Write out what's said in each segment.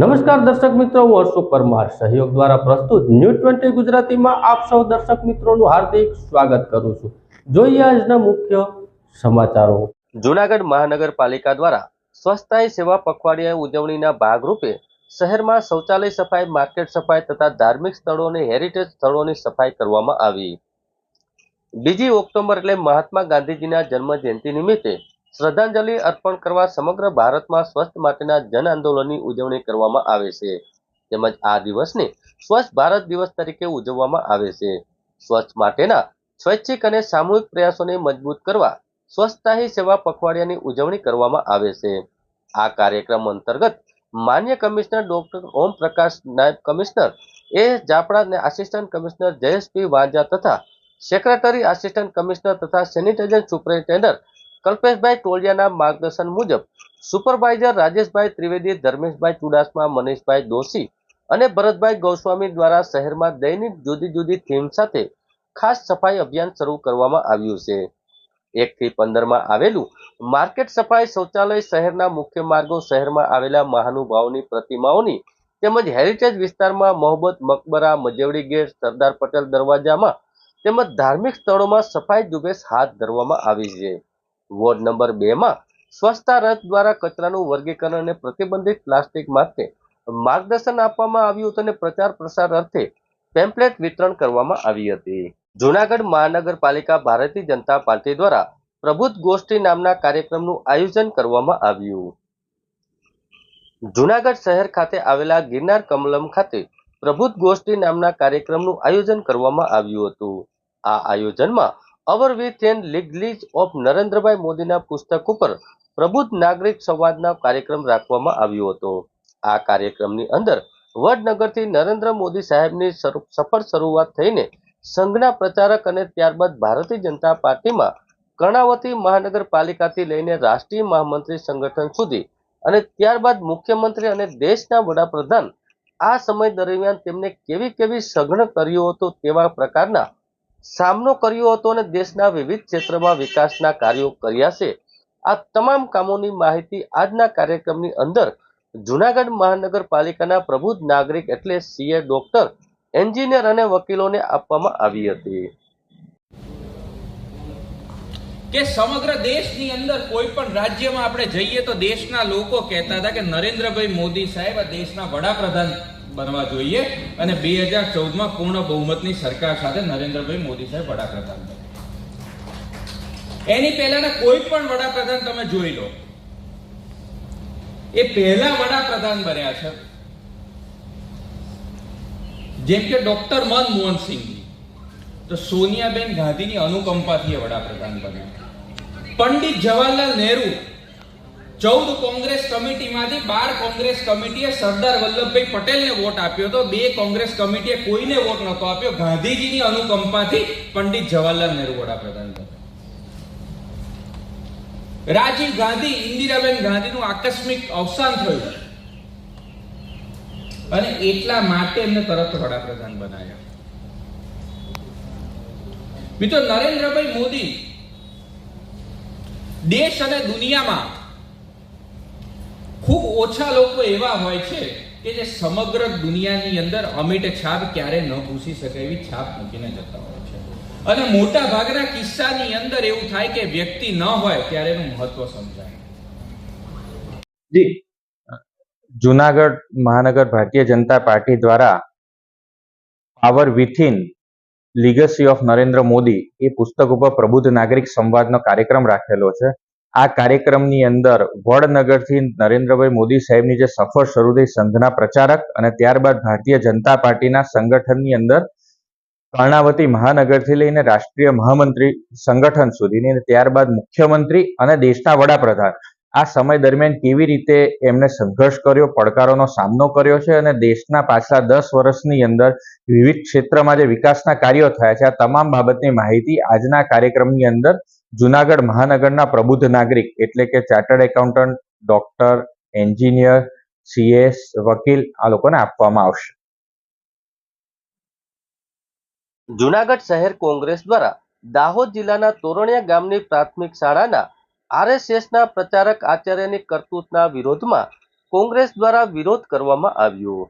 નમસ્કાર દર્શક મિત્રો, હું અશોક પરમાર સહયોગ દ્વારા પ્રસ્તુત ન્યૂઝ 20 ગુજરાતીમાં આપ સૌ દર્શક મિત્રોનું હાર્દિક સ્વાગત કરું છું। જોઈએ આજના મુખ્ય સમાચારો। જૂનાગઢ મહાનગરપાલિકા દ્વારા સ્વચ્છતા સેવા પખવાડિયા ઉજવણીના ભાગરૂપે શહેરમાં શૌચાલય સફાઈ, માર્કેટ સફાઈ તથા ધાર્મિક સ્થળો અને હેરિટેજ સ્થળોની સફાઈ કરવામાં આવી। 2 ઓક્ટોબર એટલે મહાત્મા ગાંધીજીના જન્મ જયંતિ નિમિત્તે શ્રદ્ધાંજલિ અર્પણ કરવા સમગ્ર ભારતમાં સ્વચ્છ માટેના જન આંદોલનની ઉજવણી કરવામાં આવે છે। તેમજ આ દિવસને સ્વચ્છ ભારત દિવસ તરીકે ઉજવવામાં આવે છે। સ્વચ્છ માટેના સ્વૈચ્છિક અને સામૂહિક પ્રયાસોને મજબૂત કરવા સ્વચ્છતા હી સેવા પખવાડિયાની ઉજવણી કરવામાં આવે છે। આ કાર્યક્રમ અંતર્ગત માન્ય કમિશનર ડોક્ટર ઓમ પ્રકાશ, નાયબ કમિશનર એ જાપડા અને આસિસ્ટન્ટ કમિશનર જયેશ વાંજા તથા સેક્રેટરી, આસિસ્ટન્ટ કમિશનર તથા સેનિટાઇઝર સુપરિન્ટેન્ડન્ટ કલ્પેશભાઈ ટોળિયાના માર્ગદર્શન મુજબ સુપરવાઇઝર રાજેશભાઈ ત્રિવેદી, ધર્મેશભાઈ ચુડાસમા, મનીષભાઈ દોશી અને ભરતભાઈ ગોસ્વામી દ્વારા શહેરમાં દૈનિક જુદી જુદી થીમ સાથે ખાસ સફાઈ અભિયાન શરૂ કરવામાં આવ્યું છે। 1 થી 15 માં આવેલું માર્કેટ સફાઈ, શૌચાલય, શહેરના મુખ્ય માર્ગો, શહેરમાં આવેલા મહાનુભાવોની પ્રતિમાઓની તેમજ હેરિટેજ વિસ્તારમાં મોહબ્બત મકબરા, મજેવડી ગેટ, સરદાર પટેલ દરવાજામાં તેમજ ધાર્મિક સ્થળોમાં સફાઈ ઝુંબેશ હાથ ધરવામાં આવી છે। વોર્ડ નંબર 2 માં સ્વચ્છતા રથ દ્વારા કચરાનું વર્ગીકરણ અને પ્રતિબંધિત પ્લાસ્ટિક માટે માર્ગદર્શન આપવામાં આવ્યું હતું અને પ્રચાર પ્રસાર અર્થે પેમ્પલેટ વિતરણ કરવામાં આવી હતી। જૂનાગઢ મહાનગરપાલિકા ભારતીય જનતા પાર્ટી દ્વારા પ્રબુદ્ધ ગોષ્ઠી નામના કાર્યક્રમનું આયોજન કરવામાં આવ્યું। જૂનાગઢ શહેર ખાતે આવેલા ગિરનાર કમલમ ખાતે પ્રબુદ્ધ ગોષ્ઠી નામના કાર્યક્રમનું આયોજન કરવામાં આવ્યું હતું। આ આયોજનમાં અવર વિથ એન્ડ લીગલીજ ઓફ નરેન્દ્રભાઈ મોદીના પુસ્તક ઉપર પ્રબુદ્ધ નાગરિક સંવાદના કાર્યક્રમ રાખવામાં આવ્યો હતો। આ કાર્યક્રમની અંદર વડનગરથી નરેન્દ્ર મોદી સાહેબની સફળ શરૂઆત થઈને સંઘના પ્રચારક અને ત્યારબાદ ભારતીય જનતા પાર્ટીમાં કર્ણાવતી મહાનગરપાલિકાથી લઈને રાષ્ટ્રીય મહામંત્રી સંગઠન સુધી અને ત્યારબાદ મુખ્યમંત્રી અને દેશના વડાપ્રધાન આ સમય દરમિયાન તેમને કેવી કેવી સઘન કર્યો હતો તેવા પ્રકારના સામનો કર્યો હતો અને દેશના વિવિધ ક્ષેત્રમાં વિકાસના કાર્યો કર્યા છે। આ તમામ કામોની માહિતી આજના કાર્યક્રમની અંદર જૂનાગઢ મહાનગરપાલિકાના પ્રબુદ્ધ નાગરિક એટલે સીએ, ડોક્ટર, એન્જિનિયર અને વકીલોને આપવામાં આવી હતી। કે સમગ્ર દેશની અંદર કોઈ પણ રાજ્યમાં આપણે જઈએ તો દેશના લોકો કહેતા હતા કે નરેન્દ્રભાઈ મોદી સાહેબ આ દેશના વડાપ્રધાન બનવા જોઈએ અને 2014માં પૂર્ણ બહુમતની સરકાર સાથે નરેન્દ્રભાઈ મોદી સાહેબ વડાપ્રધાન બને। એની પહેલાના કોઈ પણ વડાપ્રધાન તમે જોઈ લો, એ પહેલા વડાપ્રધાન બન્યા છે, જેમ કે ડોક્ટર મનમોહન સિંહ, તો સોનિયાબેન ગાંધીની અનુકંપાથી એ વડાપ્રધાન બન્યા। પંડિત જવાહરલાલ નહેરુ 14 કોંગ્રેસ કમિટીમાંથી 12 કોંગ્રેસ કમિટીએ સરદાર વલ્લભભાઈ પટેલને વોટ આપ્યો હતો, 2 કોંગ્રેસ કમિટીએ કોઈને વોટ નતો આપ્યો। ગાંધીજીની અનુકંપાથી પંડિત જવાહરલાલ નહેરુ વડાપ્રધાન બન્યા। રાજીવ ગાંધી, ઇન્દિરાબેન ગાંધીનું આકસ્મિક અવસાન થયું અને એટલા માટે એમને તરત વડાપ્રધાન બનાવ્યા। મિત્રો, નરેન્દ્રભાઈ મોદી દેશ અને દુનિયામાં ખૂબ ઓછા લોકો એવા હોય છે કે જે સમગ્ર દુનિયાની અંદર અમીટ છાપ ક્યારે ન ભૂસી શકે એવી છાપ મૂકીને જતા હોય છે અને મોટા ભાગના કિસ્સાની અંદર એવું થાય કે વ્યક્તિ ન હોય ત્યારે એનું મહત્વ સમજાય। જી, જૂનાગઢ મહાનગર ભારતીય જનતા પાર્ટી દ્વારા power within legacy of Narendra Modi એ પુસ્તક ઉપર પ્રબુદ્ધ નાગરિક સંવાદનો કાર્યક્રમ રાખેલો છે। આ કાર્યક્રમની અંદર વડનગરથી નરેન્દ્રભાઈ મોદી સાહેબની જે સફર શરૂ થઈ સંઘના પ્રચારક અને ત્યારબાદ ભારતીય જનતા પાર્ટીના સંગઠનની અંદર કર્ણાવતી મહાનગરથી લઈને રાષ્ટ્રીય મહામંત્રી સંગઠન સુધીની અને ત્યારબાદ મુખ્યમંત્રી અને દેશના વડાપ્રધાન આ સમય દરમિયાન કેવી રીતે એમને સંઘર્ષ કર્યો, પડકારોનો સામનો કર્યો છે અને દેશના પાછલા 10 વર્ષની અંદર વિવિધ ક્ષેત્રમાં જે વિકાસના કાર્યો થયા છે, આ તમામ બાબતની માહિતી આજના કાર્યક્રમની અંદર જૂનાગઢ મહાનગરના પ્રબુદ્ધ નાગરિક એટલે કે chartered accountant, doctor, engineer, CS, વકીલ આ લોકોને આપવામાં આવશે। જૂનાગઢ શહેર કોંગ્રેસ દ્વારા દાહોદ જિલ્લાના તોરણિયા ગામની પ્રાથમિક શાળાના આરએસએસના પ્રચારક આચાર્યની કરતૂતના વિરોધમાં કોંગ્રેસ દ્વારા વિરોધ કરવામાં આવ્યો.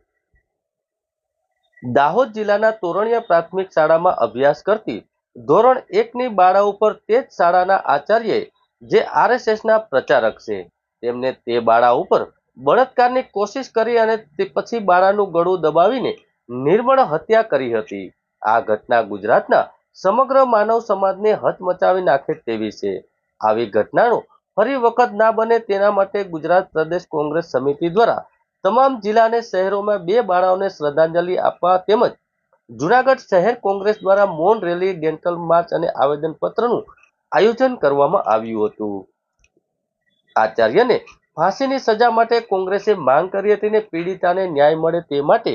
દાહોદ જિલ્લાના તોરણિયા પ્રાથમિક શાળામાં અભ્યાસ કરતી ધોરણ 1ની બાળા ઉપર તે જ શાળાના આચાર્યએ જે આરએસએસના પ્રચારક છે તેમને તે બાળા ઉપર બળાત્કારની કોશિશ કરી અને તે પછી બાળાનું ગળું દબાવીને નિર્મળ હત્યા કરી હતી. આ ઘટના ગુજરાતના સમગ્ર માનવ સમાજને હચમચાવી નાખે તેવી છે. આવી ઘટનાનો ફરી વખત ના બને તેના માટે ગુજરાત પ્રદેશ કોંગ્રેસ સમિતિ દ્વારા તમામ જિલ્લા અને શહેરોમાં 2 બાળાઓને શ્રદ્ધાંજલિ આપવા તેમજ જુનાગઢ શહેર કોંગ્રેસ દ્વારા મૌન રેલી, ડેન્ટલ માર્ચ અને આવેદનપત્રનું આયોજન કરવામાં આવ્યું હતું. આચાર્યને ફાંસીની સજા માટે કોંગ્રેસે માંગ કરી હતી અને પીડિતાને ન્યાય મળે તે માટે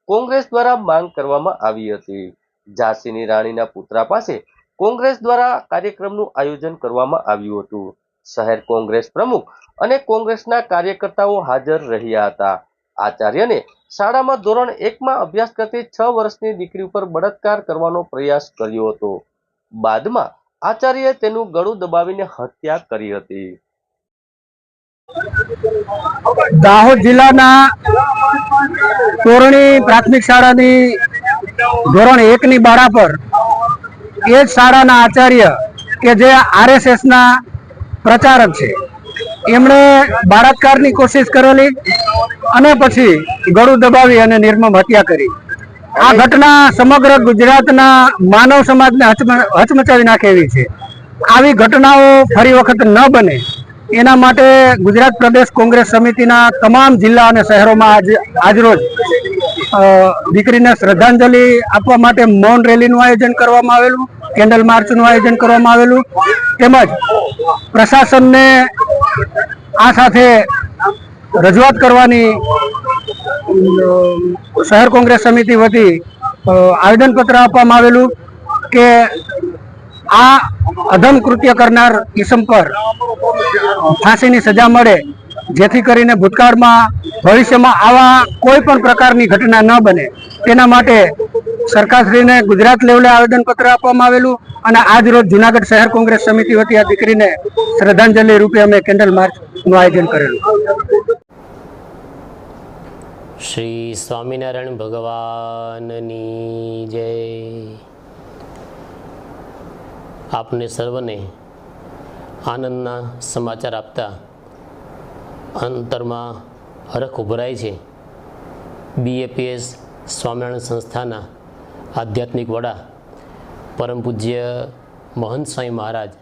કોંગ્રેસ દ્વારા માંગ કરવામાં આવી હતી. ઝાંસીની રાણીના પુતળા પાસે કોંગ્રેસ દ્વારા કાર્યક્રમનું આયોજન કરવામાં આવ્યું હતું. શહેર કોંગ્રેસ પ્રમુખ અને કોંગ્રેસના કાર્યકર્તાઓ હાજર રહ્યા હતા. આચાર્યને શાળામાં ધોરણ 1માં અભ્યાસ કરતી 6 વર્ષની દીકરી ઉપર બળાત્કાર કરવાનો પ્રયાસ કર્યો હતો. બાદમાં આચાર્યએ તેનું ગળું દબાવીને હત્યા કરી હતી. દાહોદ જિલ્લાના તોરણી પ્રાથમિક શાળાની ધોરણ 1ની બાળા પર એ જ શાળાના આચાર્ય કે જે આરએસએસના પ્રચારક છે એમણે બળાત્કારની કોશિશ કરેલી અને પછી ગળું દબાવી અને નિર્મમ હત્યા કરી. આ ઘટના સમગ્ર ગુજરાતના માનવ સમાજને હચમચાવી નાખે એવી છે. આવી ઘટનાઓ ફરી વખત ન બને એના માટે ગુજરાત પ્રદેશ કોંગ્રેસ સમિતિના તમામ જિલ્લા અને શહેરોમાં આજરોજ દીકરીને શ્રદ્ધાંજલિ આપવા માટે મૌન રેલીનું આયોજન કરવામાં આવેલું, કેન્ડલ માર્ચનું આયોજન કરવામાં આવેલું, તેમજ પ્રશાસનને આ સાથે રજૂઆત કરવાની શહેર કોંગ્રેસ સમિતિ વતી આવેદનપત્ર આપવામાં આવેલું કે આ અધમ કૃત્ય કરનાર ઇસમ પર ફાંસીની સજા મળે, જેથી કરીને ભૂતકાળમાં ભવિષ્યમાં આવા કોઈ પણ પ્રકારની ઘટના ન બને તેના માટે સરકારશ્રીને ગુજરાત લેવલે આવેદનપત્ર આપવામાં આવેલું અને આજ રોજ જુનાગઢ શહેર કોંગ્રેસ સમિતિ વતી આ દીકરીને શ્રદ્ધાંજલિ રૂપે અમે કેન્ડલ માર્ચનું આયોજન કરેલું. શ્રી સ્વામિનારાયણ ભગવાનની જય. આપને સર્વને આનંદના સમાચાર આપતા અંતરમાં હરખ ઉભરાય છે. બીએપીએસ સ્વામિનારાયણ સંસ્થાના આધ્યાત્મિક વડા પરમ પૂજ્ય મહંત સ્વામી મહારાજ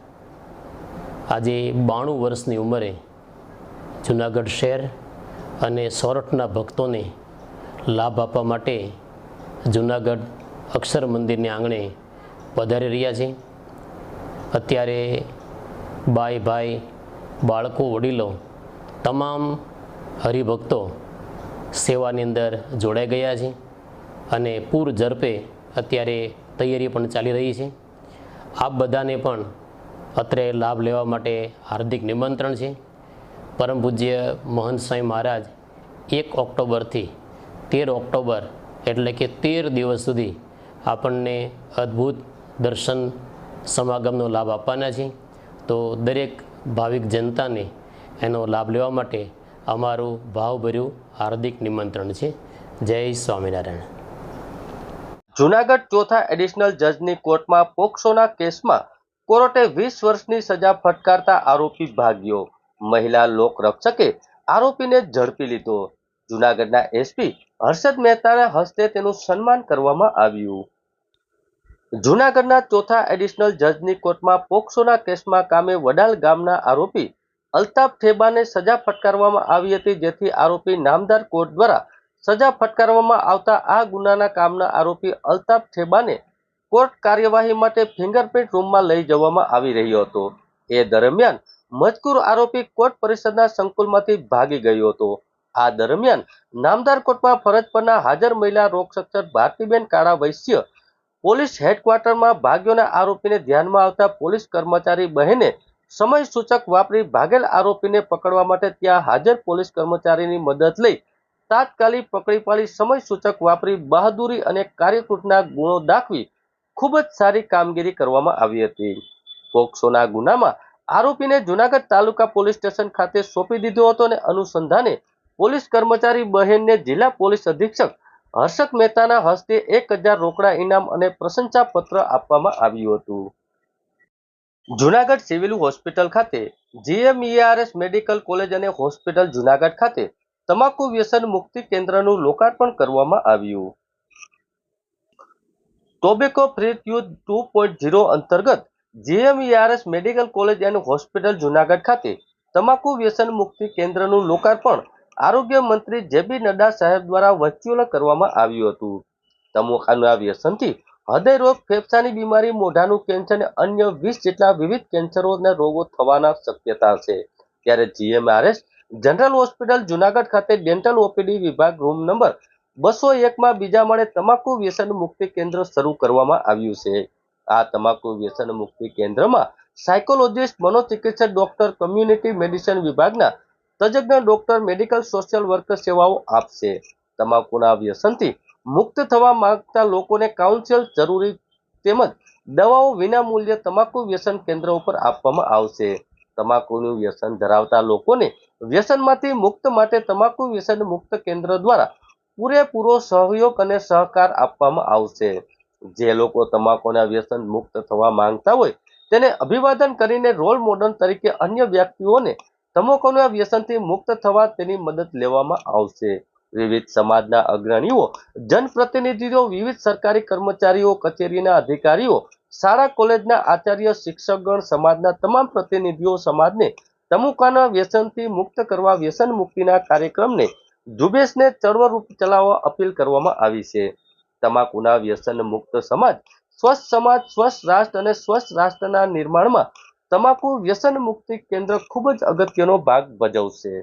આજે 92 વર્ષની ઉંમરે જુનાગઢ શહેર અને સોરઠના ભક્તોને લાભ આપવા માટે જુનાગઢ અક્ષર મંદિરને આંગણે પધારી રહ્યા છે. અત્યારે બાઈ ભાઈ, બાળકો, વડીલો તમામ હરિભક્તો સેવાની અંદર જોડાઈ ગયા છે અને પૂર ઝડપે અત્યારે તૈયારી પણ ચાલી રહી છે. આપ બધાને પણ અત્રે લાભ લેવા માટે હાર્દિક નિમંત્રણ છે. પરમ પૂજ્ય મહંત સ્વામી મહારાજ 1 ઓક્ટોબરથી 13 ઓક્ટોબર એટલે કે 13 દિવસ સુધી આપણને અદ્ભુત દર્શન સમાગમનો લાભ આપવાના છે. તો દરેક ભાવિક જનતાને એનો લાભ લેવા માટે અમારું ભાવભર્યું હાર્દિક નિમંત્રણ છે. જય સ્વામિનારાયણ. જુનાગઢ ચોથા એડિશનલ જજની કોર્ટમાં પોક્સોના કેસમાં કોર્ટે 20 વર્ષની સજા ફટકારતા આરોપી ભાગ્યો. મહિલા લોકરક્ષકે આરોપીને ઝડપી લીધો. જુનાગઢના એસપી હર્ષદ મહેતાના હસ્તે તેનું સન્માન કરવામાં આવ્યું. જુનાગઢના ચોથા એડિશનલ જજની કોર્ટમાં પોક્સોના કેસમાં કામે વડાલ ગામના આરોપી અલ્તાફ ઠેબાને સજા ફટકારવામાં આવી હતી, જેથી આરોપી નામદાર કોર્ટ દ્વારા સજા ફટકારવામાં આવતા આ ગુનાના કામના આરોપી અલ્તાફ ઠેબાને કોર્ટ કાર્યવાહી માટે ફિંગરપ્રિન્ટ રૂમમાં લઈ જવામાં આવી રહ્યો હતો. એ દરમિયાન મજકૂર આરોપી કોર્ટ પરિષદના સંકુલમાંથી ભાગી ગયો હતો. આ દરમિયાન નામદાર કોર્ટમાં ફરજ પરના હાજર મહિલા રોગરક્ષક ભારતીબેન કાળા વૈશ્ય પોલીસ હેડક્વાર્ટરમાં ભાગ્યોના આરોપીને ધ્યાનમાં આવતા પોલીસ કર્મચારી બહેને સમય સૂચક વાપરી ભાગેલ આરોપીને પકડવા માટે ત્યાં હાજર પોલીસ કર્મચારીની મદદ લઈ તાત્કાલિક પકડી પાડી સમય સૂચક વાપરી બહાદુરી અને કાર્યકૃતના ગુણો દાખવી ખૂબ જ સારી કામગીરી કરવામાં આવી હતી. પોક્સોના ગુનામાં આરોપીને જુનાગઢ તાલુકા પોલીસ સ્ટેશન ખાતે સોંપી દીધો હતો અને અનુસંધાને પોલીસ કર્મચારી બહેનને જિલ્લા પોલીસ અધિક્ષક હર્ષદ મહેતાના હસ્તે 1000 રોકડા ઇનામ અને પ્રશંસાપત્ર આપવામાં આવ્યું હતું. જૂનાગઢ સિવિલ હોસ્પિટલ ખાતે GMERS મેડિકલ કોલેજ અને હોસ્પિટલ જૂનાગઢ ખાતે તમાકુ વ્યસન મુક્તિ કેન્દ્રનું લોકાર્પણ કરવામાં આવ્યું. ટોબેકો ફ્રી યુથ 2.0 અંતર્ગત GMERS મેડિકલ કોલેજ અને હોસ્પિટલ જૂનાગઢ ખાતે તમાકુ વ્યસન મુક્તિ કેન્દ્રનું લોકાર્પણ આરોગ્ય મંત્રી JB નડ્ડા સાહેબ દ્વારા વર્ચ્યુઅલ કરવામાં આવ્યું હતું. તમાકુના વ્યસનથી હૃદયરોગ, ફેફસાની બીમારી, મોઢાનું કેન્સર અને અન્ય 20 જેટલા વિવિધ કેન્સરોના રોગો થવાના શક્યતા છે. ત્યારે GMERS જનરલ હોસ્પિટલ જૂનાગઢ ખાતે ડેન્ટલ OPD વિભાગ રૂમ નંબર 201 માં બીજા માળે તમાકુ વ્યસન મુક્તિ કેન્દ્ર શરૂ કરવામાં આવ્યું છે. આ તમાકુ વ્યસન મુક્તિ કેન્દ્રમાં સાયકોલોજીસ્ટ, મનોચિકિત્સક ડોક્ટર, કમ્યુનિટી મેડિસિન વિભાગના તજજ્ઞ ડોક્ટર, મેડિકલ સોશિયલ વર્કર સેવાઓ આપશે. તમાકુના વ્યસનથી મુક્ત થવા માંગતા લોકોને કાઉન્સેલ જરૂરી તેમજ દવાઓ વિનામૂલ્યે તમાકુ વ્યસન કેન્દ્ર ઉપર આપવામાં આવશે. તમાકુનું વ્યસન ધરાવતા લોકોને વ્યસનમાંથી મુક્ત માટે તમાકુ વ્યસન મુક્ત કેન્દ્ર દ્વારા પૂરેપૂરો સહયોગ અને સહકાર આપવામાં આવશે. જે લોકો તમાકુના વ્યસન મુક્ત થવા માંગતા હોય તેને અભિવાદન કરીને રોલ મોડલ તરીકે અન્ય વ્યક્તિઓને તમાકુના વ્યસનથી મુક્ત થવા તેની મદદ લેવામાં આવશે. વિવિધ સમાજના અગ્રણીઓ, જનપ્રતિનિધિઓ, વિવિધ સરકારી કર્મચારીઓ, કચેરીના અધિકારીઓ, શાળા કોલેજના આચાર્ય, શિક્ષકગણ, સમાજના તમામ પ્રતિનિધિઓ સમાજને તમાકુના વ્યસનથી મુક્ત કરવા વ્યસન મુક્તિના કાર્યક્રમને ઝુંબેશને ચળવળરૂપ ચલાવવા અપીલ કરવામાં આવી છે. તમાકુના વ્યસન મુક્ત સમાજ, સ્વસ્થ રાષ્ટ્ર અને સ્વસ્થ રાષ્ટ્રના નિર્માણમાં તમાકુ વ્યસન મુક્તિ કેન્દ્ર ખૂબ જ અગત્યનો ભાગ ભજવશે.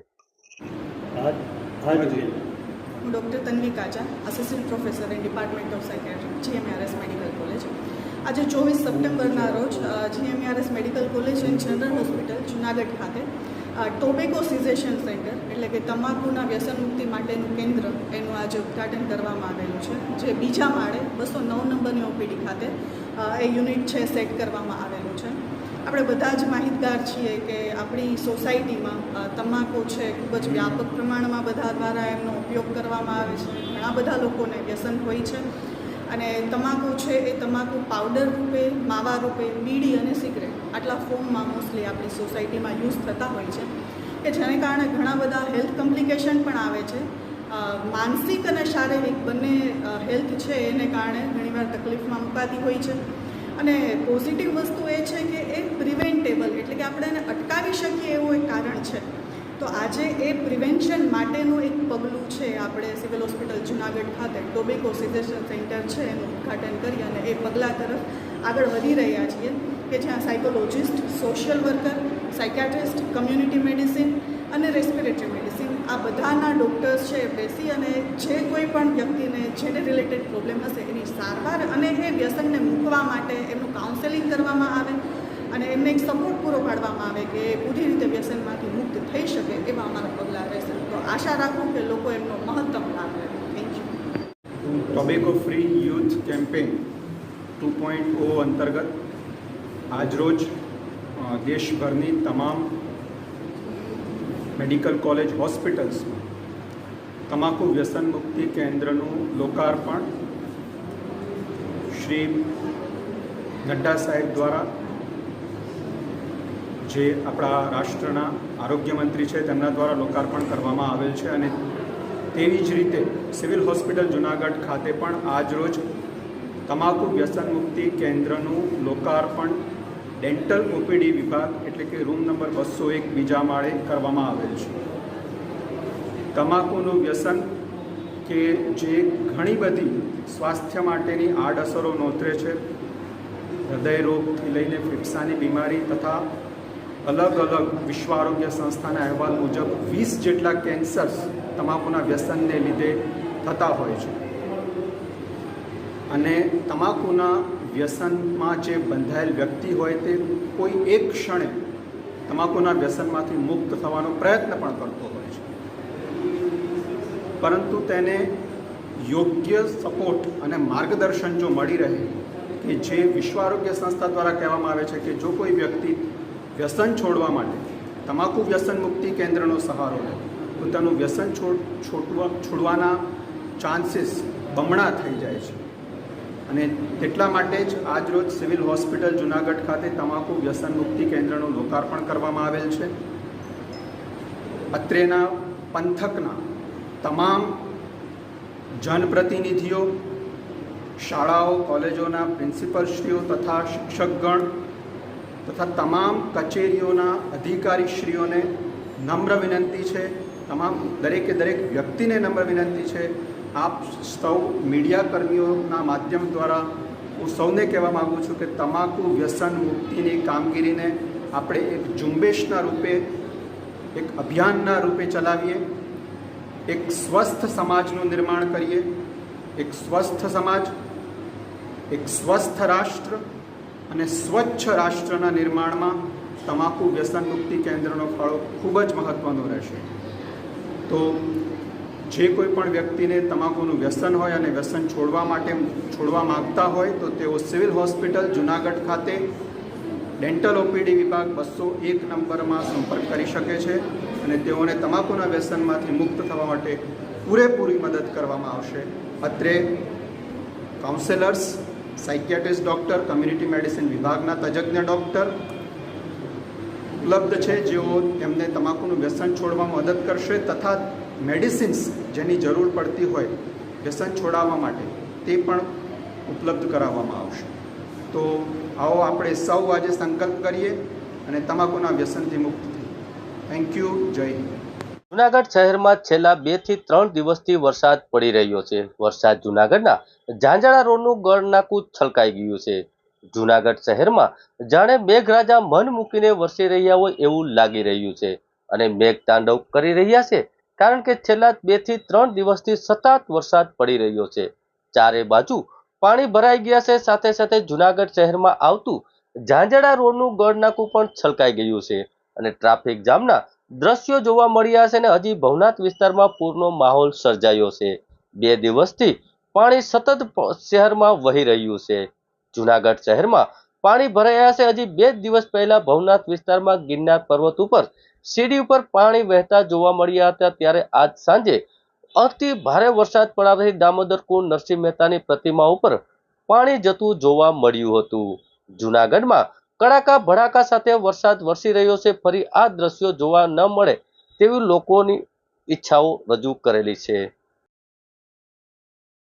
હું doctor Tanvi Kacha, assistant professor in department of psychiatry, GMERS medical college. આજે 24 સપ્ટેમ્બરના રોજ GMERS medical college and general hospital Junagadh ખાતે ટોબેકો સિઝેશન સેન્ટર એટલે કે તમાકુના વ્યસન મુક્તિ માટેનું કેન્દ્ર એનું આજે ઉદ્ઘાટન કરવામાં આવેલું છે. જે બીજા માળે 209 નંબરની OPD ખાતે એ યુનિટ છે સેટ કરવામાં આવેલું છે. આપણે બધા જ માહિતગાર છીએ કે આપણી સોસાયટીમાં તમાકુ છે ખૂબ જ વ્યાપક પ્રમાણમાં બધા દ્વારા એમનો ઉપયોગ કરવામાં આવે છે. ઘણા બધા લોકોને વ્યસન હોય છે અને તમાકુ છે એ તમાકુ પાવડર રૂપે, માવા રૂપે, બીડી અને સિગરેટ આટલા ફોર્મમાં મોસ્ટલી આપણી સોસાયટીમાં યુઝ થતા હોય છે કે જેને કારણે ઘણા બધા હેલ્થ કોમ્પ્લિકેશન પણ આવે છે. માનસિક અને શારીરિક બંને હેલ્થ છે એને કારણે ઘણીવાર તકલીફમાં મુકાતી હોય છે. અને પોઝિટિવ વસ્તુ એ છે કે એ પ્રિવેન્ટેબલ એટલે કે આપણે એને અટકાવી શકીએ એવું એક કારણ છે. તો આજે એ પ્રિવેન્શન માટેનું એક પગલું છે. આપણે સિવિલ હોસ્પિટલ જૂનાગઢ ખાતે ટોબેકો સિઝેશન સેન્ટર છે એનું ઉદ્ઘાટન કરી અને એ પગલાં તરફ આગળ વધી રહ્યા છીએ કે જ્યાં psychologist, social worker, psychiatrist, community medicine અને રેસ્પિરેટરી મેડિસિન આ બધાના ડૉક્ટર્સ છે બેસી અને જે કોઈ પણ વ્યક્તિને જેને રિલેટેડ પ્રોબ્લેમ હશે એની સારવાર અને એ વ્યસનને મૂકવા માટે એમનું કાઉન્સેલિંગ કરવામાં આવે અને એમને એક સપોર્ટ પૂરો પાડવામાં આવે કે એ પૂરી રીતે વ્યસનમાંથી મુક્ત થઈ શકે એવા અમારા પગલાં રહેશે. તો આશા રાખું કે લોકો એમનો મહત્તમ લાભ લે. Thank you. Tobacco free youth campaign 2.0 અંતર્ગત આજરોજ દેશભરની તમામ મેડિકલ કોલેજ હોસ્પિટલ્સમાં તમાકુ વ્યસન મુક્તિ કેન્દ્રનું લોકાર્પણ શ્રી નડ્ડા સાહેબ દ્વારા, જે આપણા રાષ્ટ્રના આરોગ્ય મંત્રી છે તેમના દ્વારા લોકાર્પણ કરવામાં આવેલ છે. અને તેવી જ રીતે સિવિલ હોસ્પિટલ જૂનાગઢ ખાતે પણ આજરોજ તમાકુ વ્યસન મુક્તિ કેન્દ્રનું લોકાર્પણ ડેન્ટલ OPD વિભાગ એટલે કે રૂમ નંબર 201 બીજા માળે કરવામાં આવેલ છે. તમાકુનું વ્યસન કે જે ઘણી બધી સ્વાસ્થ્ય માટેની આડઅસરો નોંધે છે, હૃદય રોગથી લઈને ફેફસાની બીમારી તથા અલગ અલગ વિશ્વ આરોગ્ય સંસ્થાના અહેવાલ મુજબ 20 જેટલા કેન્સર્સ તમાકુના વ્યસનને લીધે થતા હોય છે. અને તમાકુના વ્યસનમાં જે બંધાયેલ વ્યક્તિ હોય તે કોઈ એક ક્ષણે તમાકુના વ્યસનમાંથી મુક્ત થવાનો પ્રયત્ન પણ કરતો હોય છે, પરંતુ તેને યોગ્ય સપોર્ટ અને માર્ગદર્શન જો મળી રહે કે જે વિશ્વ આરોગ્ય સંસ્થા દ્વારા કહેવામાં આવે છે કે જો કોઈ વ્યક્તિ વ્યસન છોડવા માટે તમાકુ વ્યસન મુક્તિ કેન્દ્રનો સહારો લે પોતાનું વ્યસન છોડવાના ચાન્સીસ બમણા થઈ જાય છે. અને એટલા માટે જ આજરોજ સિવિલ હોસ્પિટલ જુનાગઢ ખાતે તમાકુ વ્યસન મુક્તિ કેન્દ્રનું લોકાર્પણ કરવામાં આવેલ છે. અત્રેના પંથકના તમામ જનપ્રતિનિધિઓ, શાળાઓ, કોલેજોના પ્રિન્સિપલશ્રીઓ તથા શિક્ષકગણ તથા તમામ કચેરીઓના અધિકારીશ્રીઓને નમ્ર વિનંતી છે, દરેકે દરેક વ્યક્તિને નમ્ર વિનંતી છે. આપ સૌ મીડિયા કર્મીઓના માધ્યમ દ્વારા હું સૌને કહેવા માગું છું કે તમાકુ વ્યસન મુક્તિની કામગીરીને આપણે એક ઝુંબેશના રૂપે, એક અભિયાનના રૂપે ચલાવીએ. એક સ્વસ્થ સમાજનું નિર્માણ કરીએ. એક સ્વસ્થ સમાજ, એક સ્વસ્થ રાષ્ટ્ર અને સ્વચ્છ રાષ્ટ્રના નિર્માણમાં તમાકુ વ્યસન મુક્તિ કેન્દ્રનો ફાળો ખૂબ જ મહત્ત્વનો રહેશે. તો જે કોઈ પણ વ્યક્તિને તમાકુનું વ્યસન હોય અને વ્યસન છોડવા માગતા હોય તો તેઓ સિવિલ હોસ્પિટલ જુનાગઢ ખાતે ડેન્ટલ ઓપીડી વિભાગ 201 નંબરમાં સંપર્ક કરી શકે છે અને તેઓને તમાકુના વ્યસનમાંથી મુક્ત થવા માટે પૂરેપૂરી મદદ કરવામાં આવશે. અત્રે કાઉન્સેલર્સ, સાયકિયાટ્રિસ્ટ ડૉક્ટર, કમ્યુનિટી મેડિસિન વિભાગના તજજ્ઞ ડૉક્ટર ઉપલબ્ધ છે, જેઓ તેમને તમાકુનું વ્યસન છોડવામાં મદદ કરશે તથા મેડિસિન્સ જેની જરૂર પડતી હોય વ્યસન છોડાવવા માટે તે પણ ઉપલબ્ધ કરાવવામાં આવશે. તો આવો આપણે સૌ આજે સંકલ્પ કરીએ અને તમાકુના વ્યસનથી મુક્ત થઈએ. Thank you. જય હિન્દ. જુનાગઢ શહેરમાં છેલ્લા 2 થી 3 દિવસથી વરસાદ પડી રહ્યો છે. વરસાદ જુનાગઢના ઝાંઝણા રોડનું ગળનાકું છલકાઈ ગયું છે. જુનાગઢ શહેરમાં જાણે મેઘરાજા મન મૂકીને વરસી રહ્યા હોય એવું લાગી રહ્યું છે અને મેઘ તાંડવ કરી રહ્યા છે, કારણ કે છેલ્લા 2 થી 3 દિવસથી સતત વરસાદ પડી રહ્યો છે. ચારે બાજુ પાણી ભરાઈ ગયા છે. સાથે સાથે જુનાગઢ શહેરમાં આવતું ઝાંઝણા રોડનું ગળનાકું પણ છલકાઈ ગયું છે અને ટ્રાફિક જામના દ્રશ્યો જોવા મળ્યા છે અને હજી ભવનાથ વિસ્તારમાં પૂરનો માહોલ સર્જાયો છે. 2 દિવસથી પાણી સતત શહેરમાં વહી રહ્યું છે. જુનાગઢ શહેરમાં પાણી ભરાયા છે. હજી 2 દિવસ પહેલા ભવનાથ વિસ્તારમાં ગિરનાર પર્વત ઉપર સીડી ઉપર પાણી વહેતા જોવા મળ્યા હતા, ત્યારે આજ સાંજે અતિ ભારે વરસાદ પડવાથી દામોદર કુંડ નરસિંહ મહેતાની પ્રતિમા ઉપર પાણી જતું જોવા મળ્યું હતું. જુનાગઢમાં કડાકા ભડાકા સાથે વરસાદ વરસી રહ્યો છે. ફરી આ દ્રશ્યો જોવા ન મળે તેવી લોકોની ઈચ્છાઓ રજૂ કરેલી છે.